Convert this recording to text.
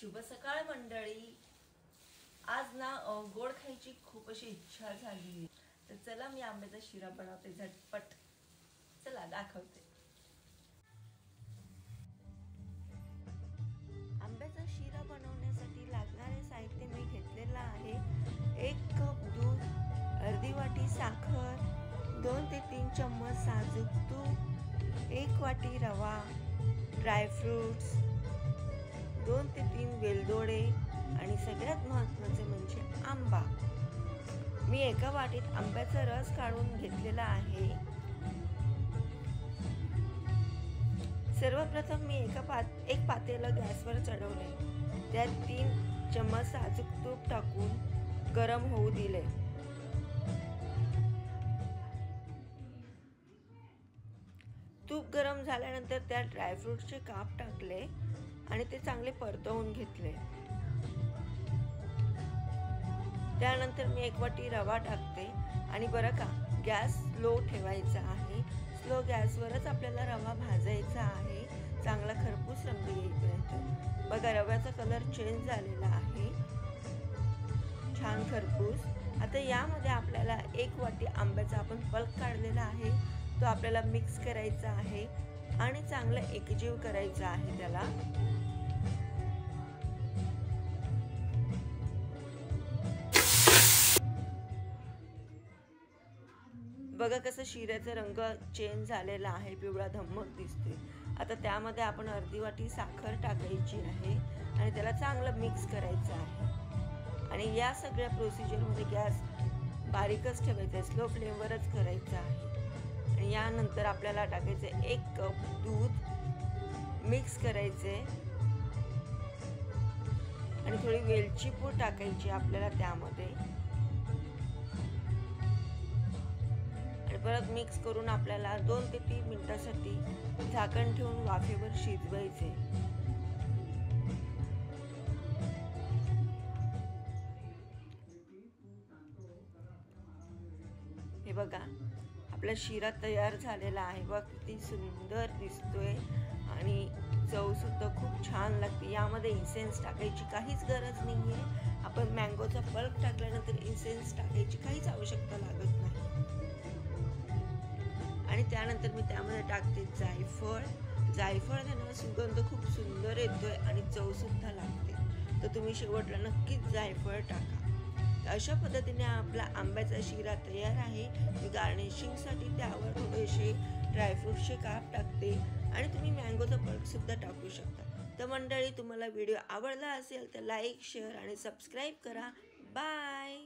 शुभ सकाळ मंडळी। आज ना गोड खायची खूप अशी इच्छा झाली, तर चला मी आंब्याचा शिरा बनवते झटपट। चला दाखवते। आंब्याचा शिरा बनवण्यासाठी लागणारे साहित्य मी घेतलेला आहे। 1 कप दूध, अर्धी वाटी साखर, 2 ते 3 चम्मच साजूक तूप, 1 वाटी रवा, ड्रायफ्रुट्स, 2 ते 3 वेलदोडे आणि सगळ्यात महत्त्वाचे म्हणजे आंबा। मी एका वाटीत आंब्याचा रस काढून घेतलेला आहे। सर्वप्रथम मी एक पातेलं गॅसवर चढवले, त्यात 3 चम्मच साजूक तूप टाकून गरम होऊ दिले। तूप गरम झाल्यानंतर त्यात ड्रायफ्रूटचे काप टाकले आणि ते चांगले परतवून घेतले। त्यानंतर मी 1 वाटी रवा टाकते आणि बरं का, गॅस स्लो ठेवायचा आहे। स्लो गॅसवरच आपल्याला रवा भाजायचा आहे, चांगला खरपूस रंग येईपर्यंत। बघा, रव्याचा कलर चेंज झालेला आहे, छान खरपूस। आता यामध्ये आपल्याला 1 वाटी आंब्याचा आपण पल्प काढलेला आहे, तो आपल्याला मिक्स करायचा आहे आणि चांगलं एकजीव करायचा आहे त्याला। बघा कसं शिऱ्याचा रंग चेंज झालेला आहे, पिवळा धम्मक दिसतोय। आता त्यामध्ये आपण अर्धी वाटी साखर टाकायची आहे आणि त्याला चांगलं मिक्स करायचं आहे। आणि या सगळ्या प्रोसिजरमध्ये गॅस बारीकच ठेवायचा आहे, स्लो फ्लेमवरच करायचा आहे। आणि यानंतर आपल्याला टाकायचे 1 कप दूध, मिक्स करायचे आणि थोडी वेलची पूड टाकायची आपल्याला त्यामध्ये। आणि परत मिक्स करून आपल्याला 2 ते 3 मिनिटांसाठी झाकण ठेवून वाफेवर शिजवायचे। हे बघा, आपला शिरा तयार झालेला आहे। बघ किती सुंदर दिसतोय आणि चव सुद्धा खूप छान लागते। यामध्ये इसेन्स टाकायची काहीच गरज नाहीये। आपण मँगोचा पल्प टाकल्यानंतर इसेन्स टाकायची काहीच आवश्यकता लागत नाही। आणि त्यानंतर मी त्यामध्ये टाकते जायफळ। जायफळाने ना सुगंध खूप सुंदर येतोय आणि चव सुद्धा लागते, तर तुम्ही शेवटला नक्कीच जायफळ टाका। अशा पद्धतीने आपला आंब्याचा शिरा तयार आहे। मी गार्निशिंगसाठी त्यावर थोडेसे ड्रायफ्रूटचे काप टाकते आणि तुम्ही मँगोचा पल्प सुद्धा टाकू शकता। तर मंडळी, तुम्हाला व्हिडिओ आवडला असेल तर लाईक, शेअर आणि सबस्क्राईब करा। बाय।